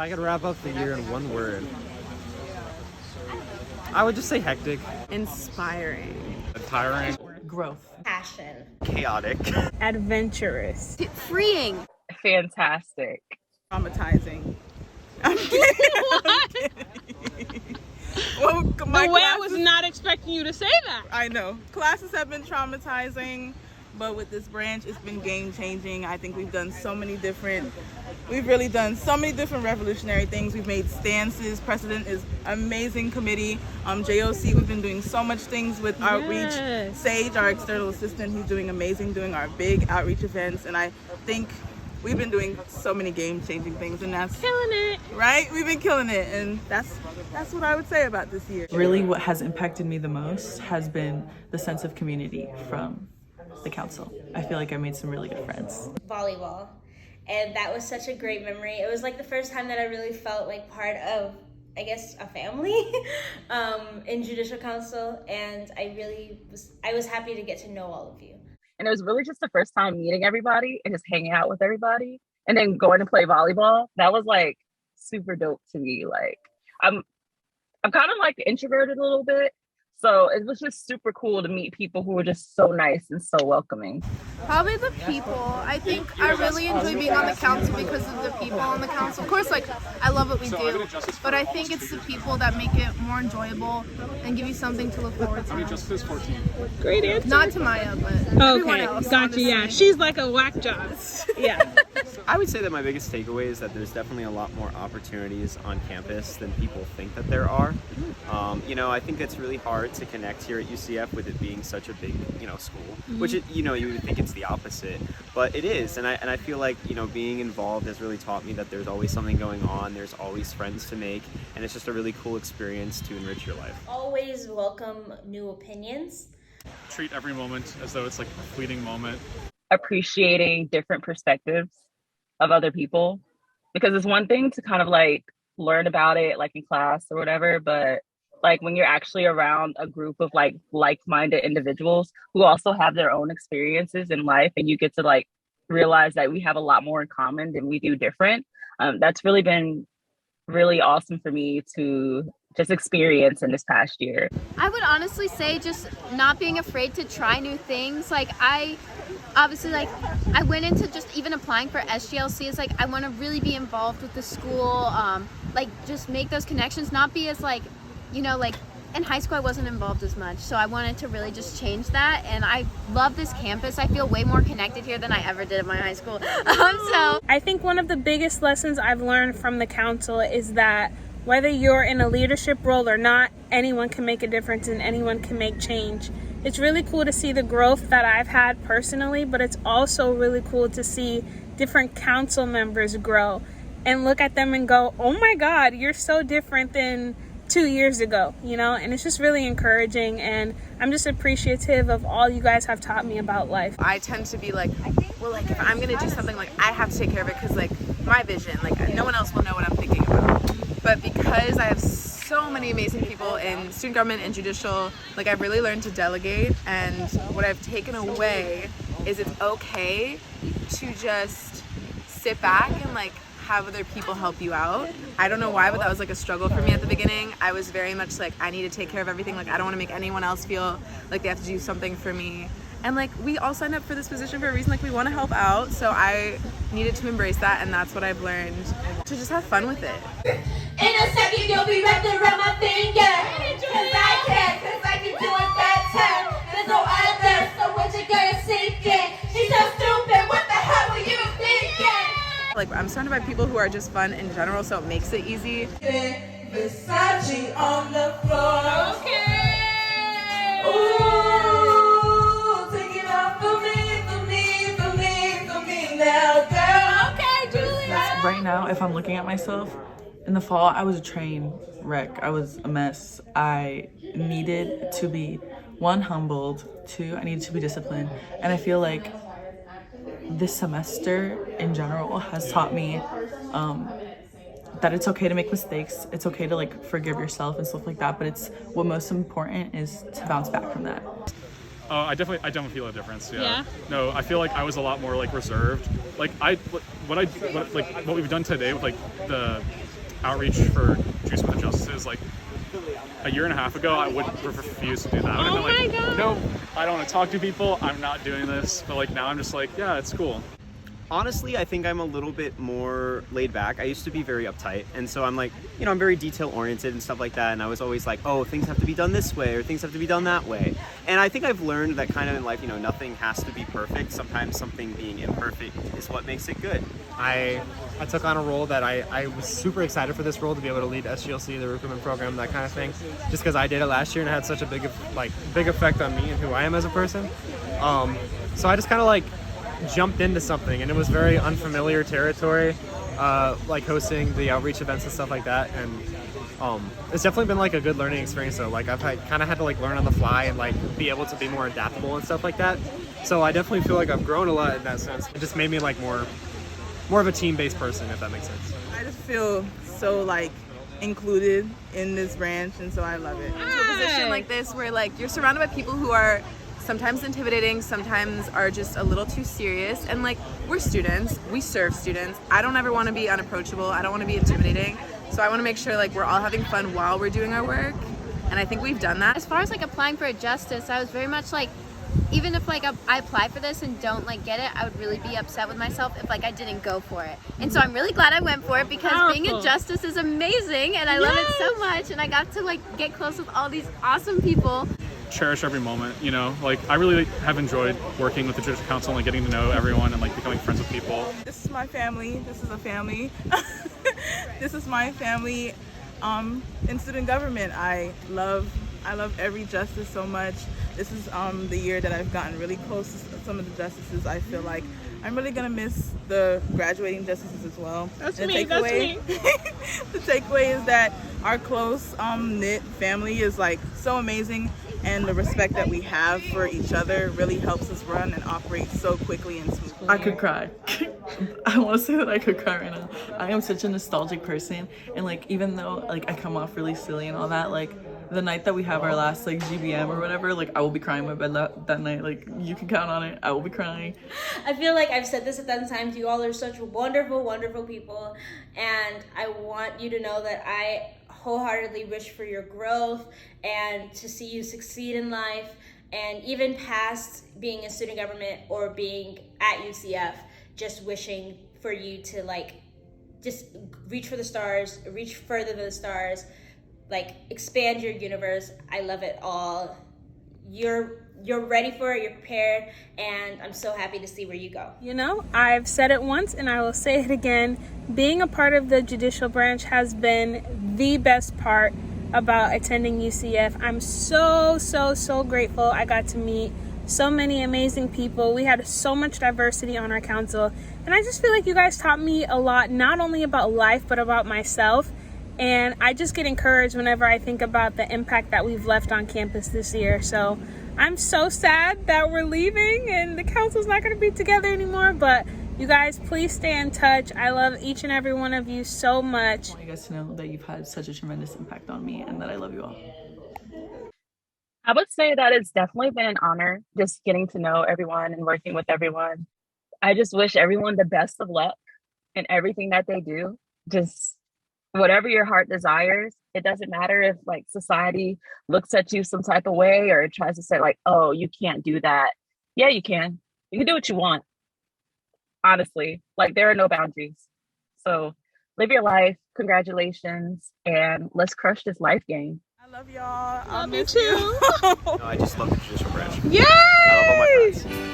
I could wrap up the year in one word, I would just say hectic. Inspiring. Tiring. Growth. Passion. Chaotic. Adventurous. Freeing. Fantastic. Traumatizing. I'm kidding. I'm kidding. Well, The way I was not expecting you to say that. I know. Classes have been traumatizing, but with this branch, it's been game-changing. I think we've really done so many different revolutionary things. We've made stances. President is amazing committee. JOC, we've been doing so much things with outreach. Sage, our external assistant, he's doing amazing, doing our big outreach events. And I think we've been doing so many game-changing things, and that's killing it. Right? We've been killing it, and that's what I would say about this year. Really, what has impacted me the most has been the sense of community from the council. I feel like I made some really good friends. Volleyball. And that was such a great memory. It was like the first time that I really felt like part of, I guess, a family in Judicial Council. And I was happy to get to know all of you. And it was really just the first time meeting everybody and just hanging out with everybody and then going to play volleyball. That was like super dope to me. Like I'm kind of like introverted a little bit. So it was just super cool to meet people who were just so nice and so welcoming. Probably the people. I think I really enjoy being on the council because of the people on the council. Of course, like, I love what we do, but I think it's the people that make it more enjoyable and give you something to look forward to. I mean, Justice 14. Great answer. Not to Maya, but everyone Okay, else. gotcha. Honestly. Yeah, she's like a whack job. Yeah. I would say that my biggest takeaway is that there's definitely a lot more opportunities on campus than people think that there are. I think it's really hard to connect here at UCF with it being such a big, school, which, you would think it's the opposite, but it is. And I feel like, being involved has really taught me that there's always something going on. There's always friends to make, and it's just a really cool experience to enrich your life. Always welcome new opinions. Treat every moment as though it's like a fleeting moment. Appreciating different perspectives of other people, because it's one thing to kind of like learn about it like in class or whatever, but like when you're actually around a group of like-minded individuals who also have their own experiences in life, and you get to like realize that we have a lot more in common than we do different. That's really been really awesome for me to just experience in this past year. I would honestly say just not being afraid to try new things. Like I went into just even applying for SGLC is like I want to really be involved with the school, like just make those connections, not be as like in high school I wasn't involved as much, so I wanted to really just change that. And I love this campus. I feel way more connected here than I ever did at my high school. So I think one of the biggest lessons I've learned from the council is that whether you're in a leadership role or not, anyone can make a difference and anyone can make change. It's really cool to see the growth that I've had personally, but it's also really cool to see different council members grow and look at them and go, oh my God, you're so different than 2 years ago, and it's just really encouraging, and I'm just appreciative of all you guys have taught me about life. I tend to be like, well, like if I'm gonna do something, like I have to take care of it because like my vision, like no one else will know what I'm thinking about. But because I have so many amazing people in student government and judicial, like I've really learned to delegate, and what I've taken away is it's okay to just sit back and like have other people help you out. I don't know why, but that was like a struggle for me at the beginning. I was very much like, I need to take care of everything. Like I don't want to make anyone else feel like they have to do something for me. And like we all signed up for this position for a reason, like we want to help out. So I needed to embrace that, and that's what I've learned, to just have fun with it. In a second you'll be wrapped around my finger. Cause I can do it that time. There's no other, so what you gonna sinking? She's so stupid, what the hell were you thinking? Like I'm surrounded by people who are just fun in general, so it makes it easy. Versace on the floor. Okay. Ooh, take it off for me now, girl. Okay, Julia. Right now, if I'm looking at myself, in the fall, I was a train wreck. I was a mess. I needed to be, one, humbled, two, I needed to be disciplined. And I feel like this semester in general has taught me that it's okay to make mistakes. It's okay to like forgive yourself and stuff like that. But it's what most important is to bounce back from that. I definitely feel a difference. Yeah. No, I feel like I was a lot more like reserved. Like what we've done today with like the outreach for Juice with the Justices, like a year and a half ago, I would refuse to do that. I would have been like, nope, I don't want to talk to people. I'm not doing this. But like now I'm just like, yeah, it's cool. Honestly, I think I'm a little bit more laid back. I used to be very uptight, and so I'm like, I'm very detail oriented and stuff like that, and I was always like, oh, things have to be done this way or things have to be done that way. And I think I've learned that kind of in life, nothing has to be perfect. Sometimes something being imperfect is what makes it good. I took on a role that I was super excited for this role, to be able to lead SGLC, the recruitment program, that kind of thing, just because I did it last year and it had such a big effect on me and who I am as a person. So I just kind of jumped into something, and it was very unfamiliar territory, hosting the outreach events and stuff like that, and it's definitely been a good learning experience though. I've kind of had to learn on the fly and be able to be more adaptable and stuff like that, so I definitely feel like I've grown a lot in that sense. It just made me more of a team-based person, if that makes sense. I just feel so included in this branch, and so I love it. To a position like this where you're surrounded by people who are sometimes intimidating, sometimes are just a little too serious, and we're students, we serve students. I don't ever want to be unapproachable, I don't want to be intimidating, so I want to make sure we're all having fun while we're doing our work, and I think we've done that. As far as applying for a justice, I was very much even if I apply for this and don't get it, I would really be upset with myself if I didn't go for it. And so I'm really glad I went for it, because being a justice is amazing and I love it so much, and I got to get close with all these awesome people. Cherish every moment, I really have enjoyed working with the Judicial Council and getting to know everyone and becoming friends with people. This is my family. This is a family. This is my family in student government. I love every justice so much. This is the year that I've gotten really close to some of the justices. I feel like I'm really gonna miss the graduating justices as well. That's and me. The takeaway is that our close knit family is so amazing, and the respect that we have for each other really helps us run and operate so quickly and smoothly. I could cry. I want to say that I could cry right now. I am such a nostalgic person, and even though I come off really silly and all that, the night that we have our last GBM or whatever, I will be crying in my bed that night. You can count on it. I will be crying. I feel like I've said this 1,000 times. You all are such wonderful, wonderful people, and I want you to know that I wholeheartedly wish for your growth and to see you succeed in life, and even past being in student government or being at UCF, just wishing for you to just reach for the stars, reach further than the stars, expand your universe. I love it all. You're ready for it, you're prepared, and I'm so happy to see where you go. I've said it once and I will say it again. Being a part of the Judicial Branch has been the best part about attending UCF. I'm so grateful. I got to meet so many amazing people. We had so much diversity on our council, and I just feel like you guys taught me a lot, not only about life but about myself. And I just get encouraged whenever I think about the impact that we've left on campus this year. So I'm so sad that we're leaving and the council's not going to be together anymore. But you guys, please stay in touch. I love each and every one of you so much. I want you guys to know that you've had such a tremendous impact on me and that I love you all. I would say that it's definitely been an honor just getting to know everyone and working with everyone. I just wish everyone the best of luck in everything that they do. Just whatever your heart desires. It doesn't matter if society looks at you some type of way or tries to say oh, you can't do that. Yeah, you can. You can do what you want. Honestly, there are no boundaries. So live your life. Congratulations. And let's crush this life game. I love y'all. Love you too. No, I just love the Judicial Branch. Yay! I love all my friends.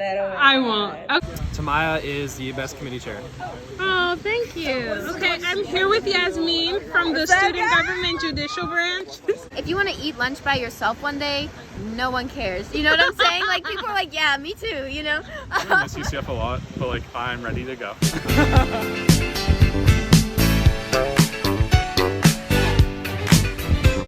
that. Oh my I God. won't. Okay. Tamaya is the best committee chair. Oh, thank you. Okay, I'm here with Yasmin from the Student Government Judicial Branch. If you want to eat lunch by yourself one day, no one cares. You know what I'm saying? Like, people are like, yeah, me too, you know? I miss UCF a lot, but like I'm ready to go.